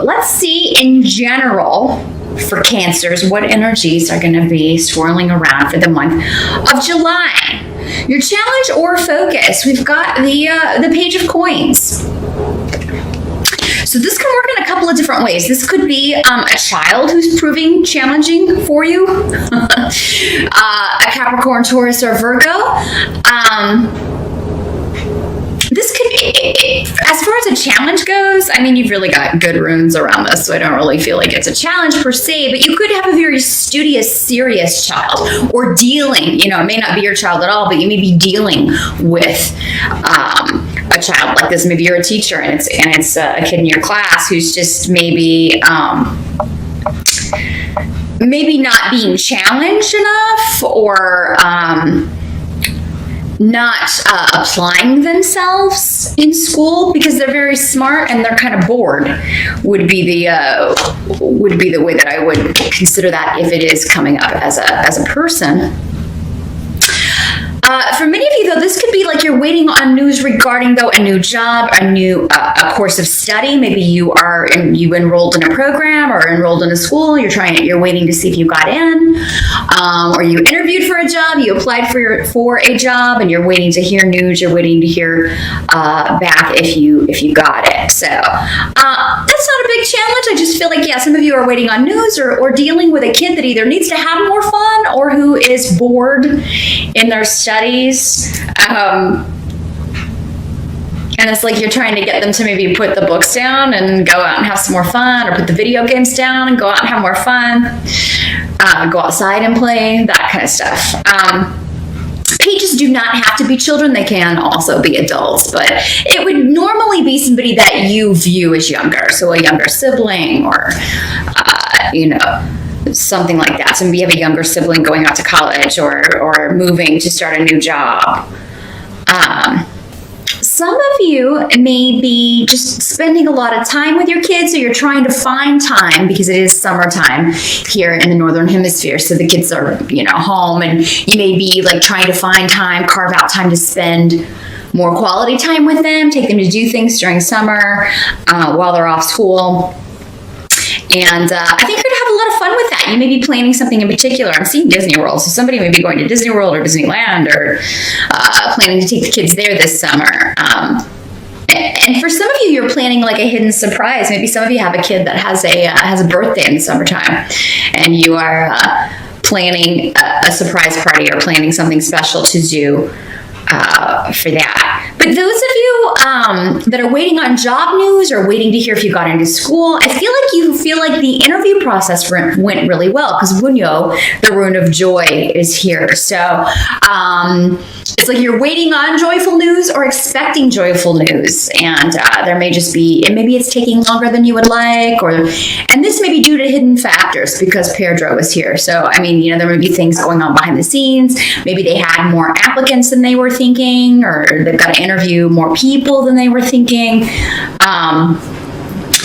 but let's see in general for Cancers what energies are going to be swirling around for the month of July. Your challenge or focus, we've got the Page of Coins. So this can work in a couple of different ways. This could be a child who's proving challenging for you, a Capricorn, Taurus, or Virgo. This could be, as far as a challenge goes, I mean, you've really got good runes around this, so I don't really feel like it's a challenge per se, but you could have a very studious, serious child, or dealing, it may not be your child at all, but you may be dealing with a child like this. Maybe you're a teacher and it's a kid in your class who's just maybe not being challenged enough, or not applying themselves in school because they're very smart and they're kind of bored, would be the way that I would consider that if it is coming up as a person. For many of you, though, this could be like you're waiting on news regarding, though, a new job, a course of study. Maybe you enrolled in a program or enrolled in a school. You're waiting to see if you got in, or you interviewed for a job. You applied for a job, and you're waiting to hear news. You're waiting to hear back if you got it. So that's not a big challenge. I just feel like, some of you are waiting on news or dealing with a kid that either needs to have more fun or who is bored in their studies. And it's like you're trying to get them to maybe put the books down and go out and have some more fun, or put the video games down and go out and have more fun, go outside and play, that kind of stuff. Pages do not have to be children. They can also be adults, but it would normally be somebody that you view as younger. So a younger sibling, or, something like that. So maybe you have a younger sibling going out to college or moving to start a new job. Some of you may be just spending a lot of time with your kids, so you're trying to find time because it is summertime here in the Northern Hemisphere. So the kids are, home, and you may be like trying to find time, carve out time to spend more quality time with them, take them to do things during summer while they're off school. And I think you're going to have a lot of fun with that. You may be planning something in particular. I'm seeing Disney World, so somebody may be going to Disney World or Disneyland, or planning to take the kids there this summer. And for some of you, you're planning like a hidden surprise. Maybe some of you have a kid that has a birthday in the summertime, and you are planning a surprise party or planning something special to do for that. But those of you that are waiting on job news or waiting to hear if you got into school, I feel like the interview process went really well, because Wunyo, the rune of joy, is here. So it's like you're waiting on joyful news or expecting joyful news, and there may just be, maybe it's taking longer than you would like, and this may be due to hidden factors because Pedro is here. So I mean, there may be things going on behind the scenes. Maybe they had more applicants than they were thinking, or they've got to interview more people than they were thinking.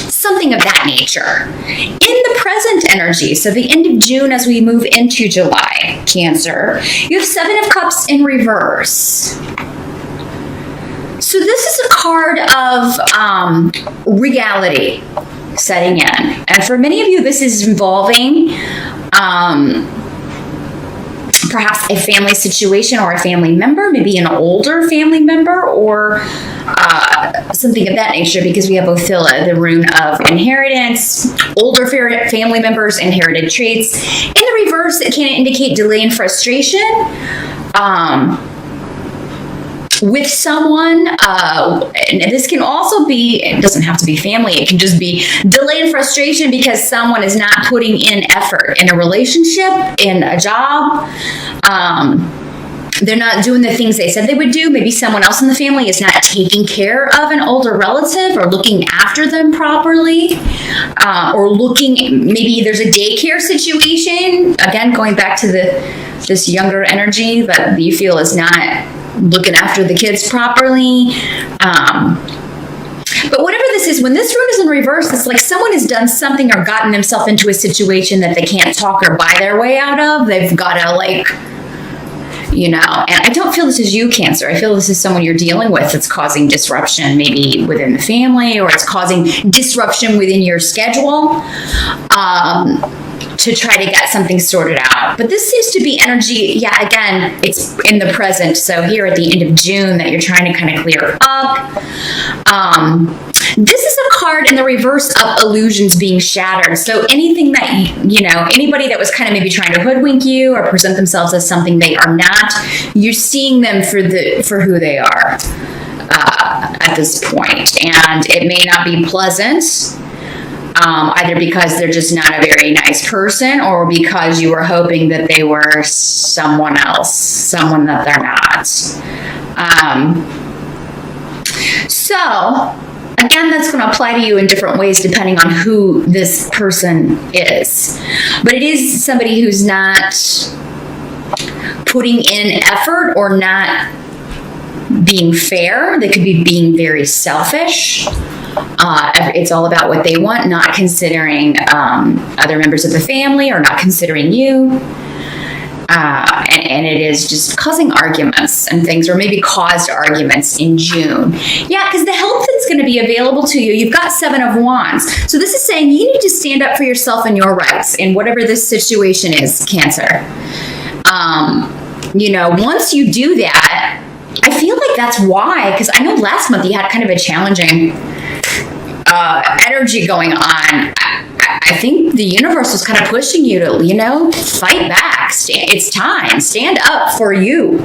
Something of that nature. In the present energy, so the end of June as we move into July, Cancer, you have Seven of Cups in reverse. So this is a card of reality setting in. And for many of you, this is involving perhaps a family situation or a family member, maybe an older family member, or something of that nature, because we have Othila, the rune of inheritance, older family members, inherited traits. In the reverse, it can indicate delay and frustration with someone, and this can also be, it doesn't have to be family, it can just be delay and frustration because someone is not putting in effort in a relationship, in a job. They're not doing the things they said they would do. Maybe someone else in the family is not taking care of an older relative or looking after them properly, or maybe there's a daycare situation, again going back to this younger energy that you feel is not looking after the kids properly. But whatever this is, when this rune is in reverse, it's like someone has done something or gotten themselves into a situation that they can't talk or buy their way out of. They've got to And I don't feel this is you, Cancer. I feel this is someone you're dealing with that's causing disruption, maybe within the family, or it's causing disruption within your schedule. To try to get something sorted out. But this seems to be energy, again, it's in the present. So here at the end of June that you're trying to kind of clear up. This is a card in the reverse of illusions being shattered. So anything that, anybody that was kind of maybe trying to hoodwink you or present themselves as something they are not, you're seeing them for who they are at this point. And it may not be pleasant. Either because they're just not a very nice person or because you were hoping that they were someone else, someone that they're not. So, again, that's going to apply to you in different ways depending on who this person is. But it is somebody who's not putting in effort or not being fair. They could be being very selfish. It's all about what they want, not considering other members of the family or not considering you. And it is just causing arguments and things, or maybe caused arguments in June. Yeah, because the help that's going to be available to you, you've got 7 of Wands. So this is saying you need to stand up for yourself and your rights in whatever this situation is, Cancer. Once you do that, I feel like that's why, because I know last month you had kind of a challenging energy going on. I think the universe was kind of pushing you to, fight back. It's time. Stand up for you.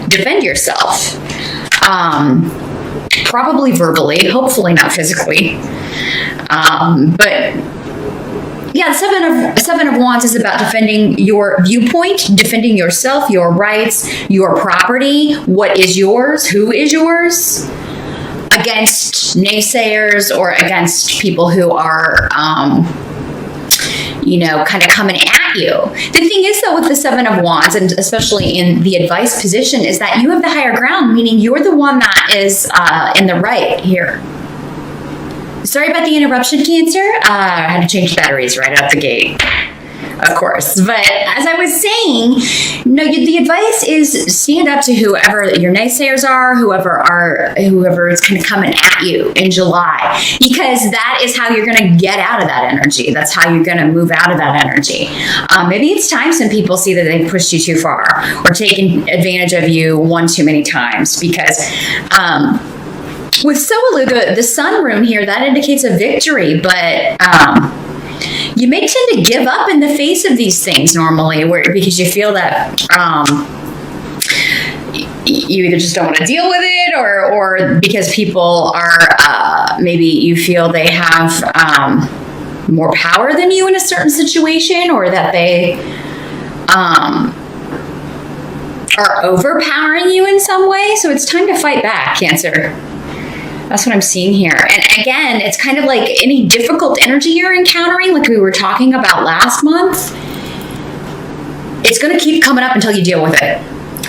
Defend yourself. Probably verbally, hopefully not physically. But yeah, the seven of Wands is about defending your viewpoint, defending yourself, your rights, your property, what is yours, who is yours, against naysayers or against people who are, kind of coming at you. The thing is, though, with the 7 of Wands, and especially in the advice position, is that you have the higher ground, meaning you're the one that is in the right here. Sorry about the interruption, Cancer. I had to change batteries right out the gate, of course. But as I was saying, the advice is stand up to whoever your naysayers are, whoever is kind of coming at you in July, because that is how you're going to get out of that energy. That's how you're going to move out of that energy. Maybe it's time some people see that they've pushed you too far or taken advantage of you one too many times, because with Soaluga, the sun rune here, that indicates a victory, but you may tend to give up in the face of these things normally, because you feel that you either just don't want to deal with it, or because people are maybe you feel they have more power than you in a certain situation, or that they are overpowering you in some way. So it's time to fight back, Cancer. That's what I'm seeing here. And again, it's kind of like any difficult energy you're encountering, like we were talking about last month, it's going to keep coming up until you deal with it.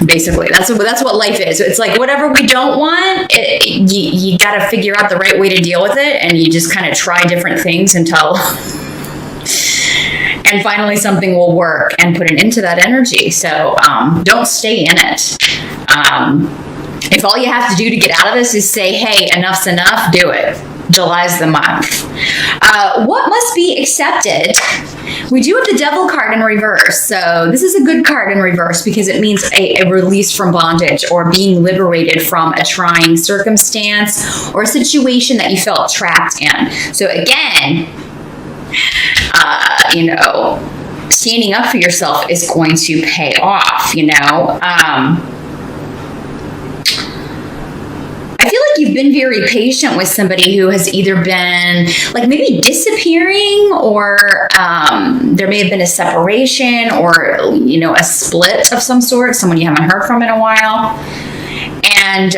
Basically, that's what life is. It's like whatever we don't want, you got to figure out the right way to deal with it, and you just kind of try different things until, and finally something will work and put an end to that energy. So don't stay in it. If all you have to do to get out of this is say, hey, enough's enough, do it. July's the month. What must be accepted? We do have the Devil card in reverse. So this is a good card in reverse because it means a release from bondage or being liberated from a trying circumstance or a situation that you felt trapped in. So again, standing up for yourself is going to pay off, I feel like you've been very patient with somebody who has either been like maybe disappearing, or there may have been a separation, or a split of some sort, someone you haven't heard from in a while. And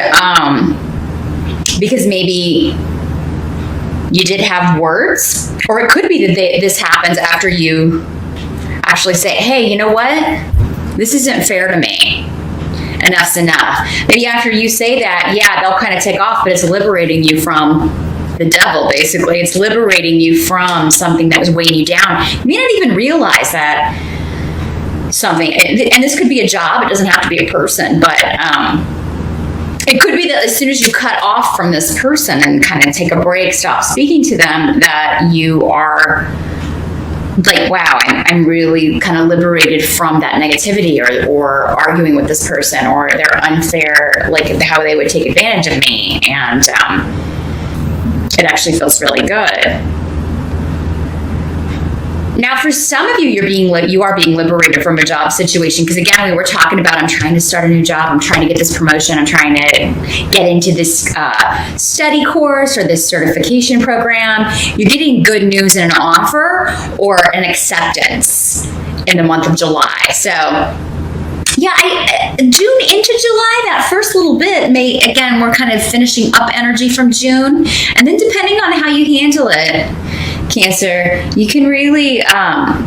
because maybe you did have words, or it could be that this happens after you actually say, hey, you know what? This isn't fair to me. Enough's enough. Maybe after you say that, they'll kind of take off, but it's liberating you from the devil, basically. It's liberating you from something that was weighing you down. You may not even realize that something, and this could be a job, it doesn't have to be a person, but it could be that as soon as you cut off from this person and kind of take a break, stop speaking to them, that you are like, wow, I'm really kind of liberated from that negativity, or arguing with this person, or their unfair, like how they would take advantage of me, and it actually feels really good. Now, for some of you, you are being liberated from a job situation, because again, we were talking about, I'm trying to start a new job, I'm trying to get this promotion, I'm trying to get into this study course or this certification program. You're getting good news in an offer or an acceptance in the month of July. So yeah, June into July, that first little bit again, we're kind of finishing up energy from June. And then depending on how you handle it, Cancer, you can really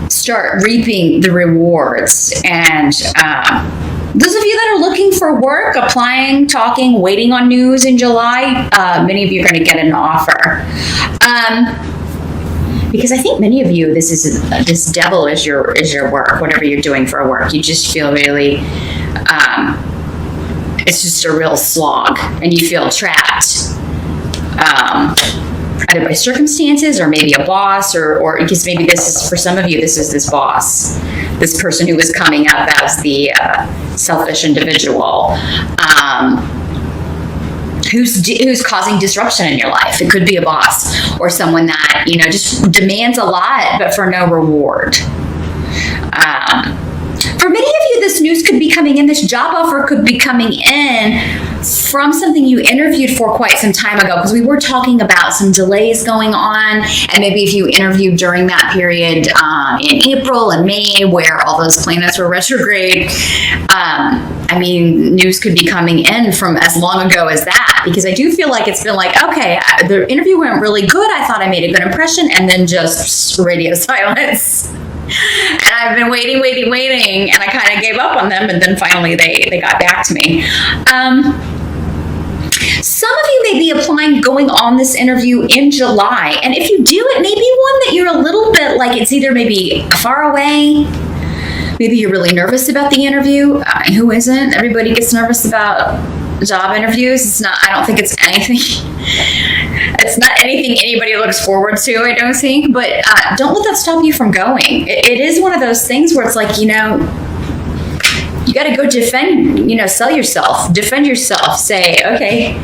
start reaping the rewards. And those of you that are looking for work, applying, talking, waiting on news in July, many of you are going to get an offer. Because I think many of you, this devil is your work, whatever you're doing for work. You just feel really, it's just a real slog, and you feel trapped. Either by circumstances, or maybe a boss, or because maybe this is, for some of you, this is this boss, this person who is coming up as the selfish individual, who's causing disruption in your life. It could be a boss or someone that, just demands a lot, but for no reward. For many of you, this news could be coming in, this job offer could be coming in from something you interviewed for quite some time ago, because we were talking about some delays going on, and maybe if you interviewed during that period in April and May, where all those planets were retrograde, news could be coming in from as long ago as that, because I do feel like it's been like, okay, the interview went really good, I thought I made a good impression, and then just radio silence. And I've been waiting, and I kind of gave up on them, and then finally they got back to me. Some of you may be applying, going on this interview in July, and if you do, it may be one that you're a little bit like, it's either maybe far away, maybe you're really nervous about the interview. Who isn't? Everybody gets nervous about job interviews. I don't think it's not anything anybody looks forward to, I don't think, but don't let that stop you from going. It is one of those things where it's like, you got to go defend, sell yourself, defend yourself, say, okay,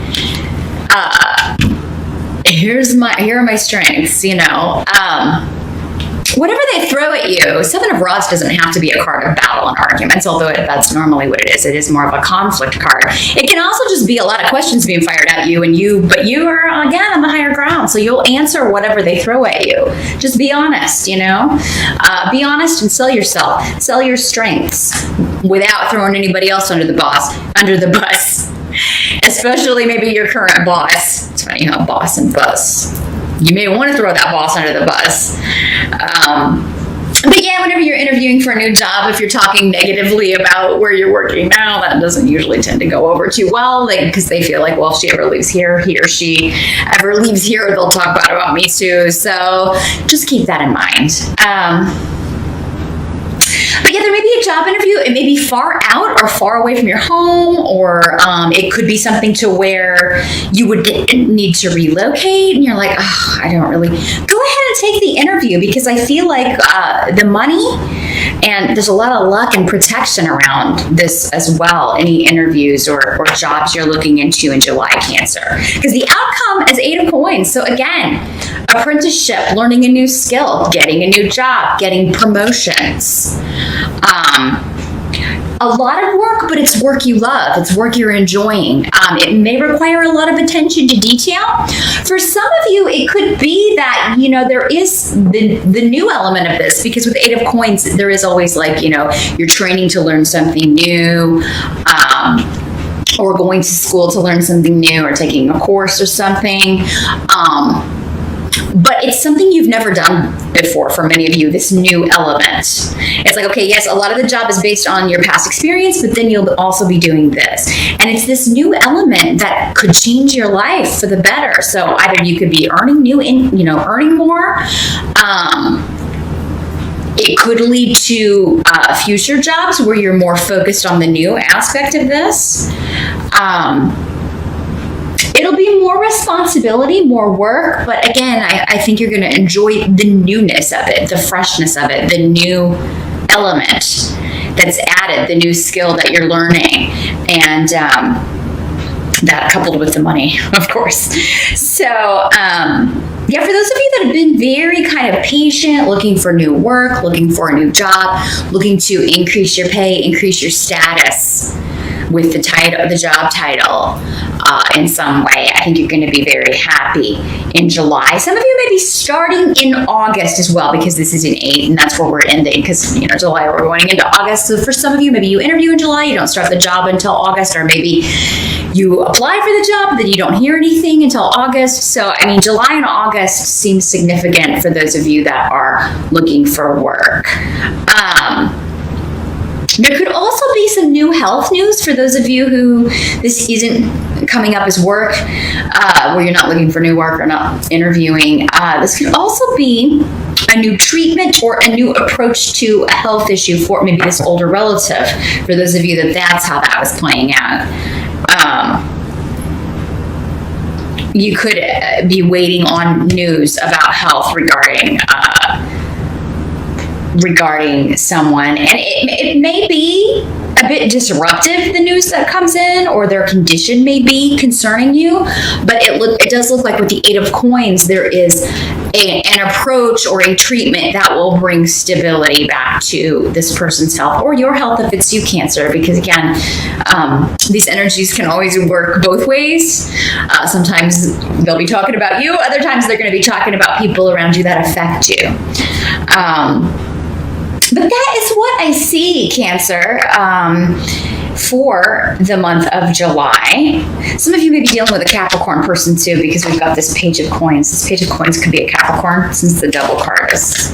here are my strengths, whatever they throw at you. Seven of Rods doesn't have to be a card of battle and arguments, although that's normally what it is. It is more of a conflict card. It can also just be a lot of questions being fired at you, but you are, again, on the higher ground, so you'll answer whatever they throw at you. Just be honest, be honest and sell yourself. Sell your strengths without throwing anybody else under the bus. Especially maybe your current boss. It's funny how boss and bus. You may want to throw that boss under the bus. But yeah, whenever you're interviewing for a new job, if you're talking negatively about where you're working now, that doesn't usually tend to go over too well, because they feel like, well, if she ever leaves here, he or she ever leaves here, they'll talk bad about me too. So just keep that in mind. But yeah, there may be a job interview. It may be far out or far away from your home, or it could be something to where you would need to relocate, and you're like, oh, I don't really. Go ahead and take the interview, because I feel like the money, and there's a lot of luck and protection around this as well. Any interviews or jobs you're looking into in July, Cancer, because the outcome is 8 of Coins. So again, apprenticeship, learning a new skill, getting a new job, getting promotions. A lot of work, but it's work you love. It's work you're enjoying. It may require a lot of attention to detail. For some of you, it could be that, there is the new element of this, because with 8 of Coins, there is always you're training to learn something new, or going to school to learn something new, or taking a course or something. But it's something you've never done before for many of you, this new element. It's like, okay, yes, a lot of the job is based on your past experience, but then you'll also be doing this. And it's this new element that could change your life for the better. So either you could be earning earning more. It could lead to future jobs where you're more focused on the new aspect of this. It'll be more responsibility, more work, but again, I think you're going to enjoy the newness of it, the freshness of it, the new element that's added, the new skill that you're learning, and that coupled with the money, of course. So, yeah, for those of you that have been very kind of patient, looking for new work, looking for a new job, looking to increase your pay, increase your status with the title, the job title, in some way, I think you're going to be very happy in July. Some of you may be starting in August as well, because this is an 8, and that's where we're ending, because, you know, July, we're going into August. So for some of you, maybe you interview in July, you don't start the job until August, or maybe you apply for the job, but then you don't hear anything until August. So, I mean, July and August seem significant for those of you that are looking for work. There could also be some new health news for those of you who this isn't coming up as work, where you're not looking for new work or not interviewing. This could also be a new treatment or a new approach to a health issue for maybe this older relative, for those of you that that's how that was playing out. You could be waiting on news about health regarding someone, and it may be a bit disruptive, the news that comes in, or their condition may be concerning you, but it does look like with the 8 of Coins, there is an approach or a treatment that will bring stability back to this person's health, or your health if it's you, Cancer, because again, these energies can always work both ways. Sometimes they'll be talking about you, other times they're going to be talking about people around you that affect you. But that is what I see, Cancer, for the month of July. Some of you may be dealing with a Capricorn person too, because we've got this Page of Coins. This Page of Coins could be a Capricorn, since the double card is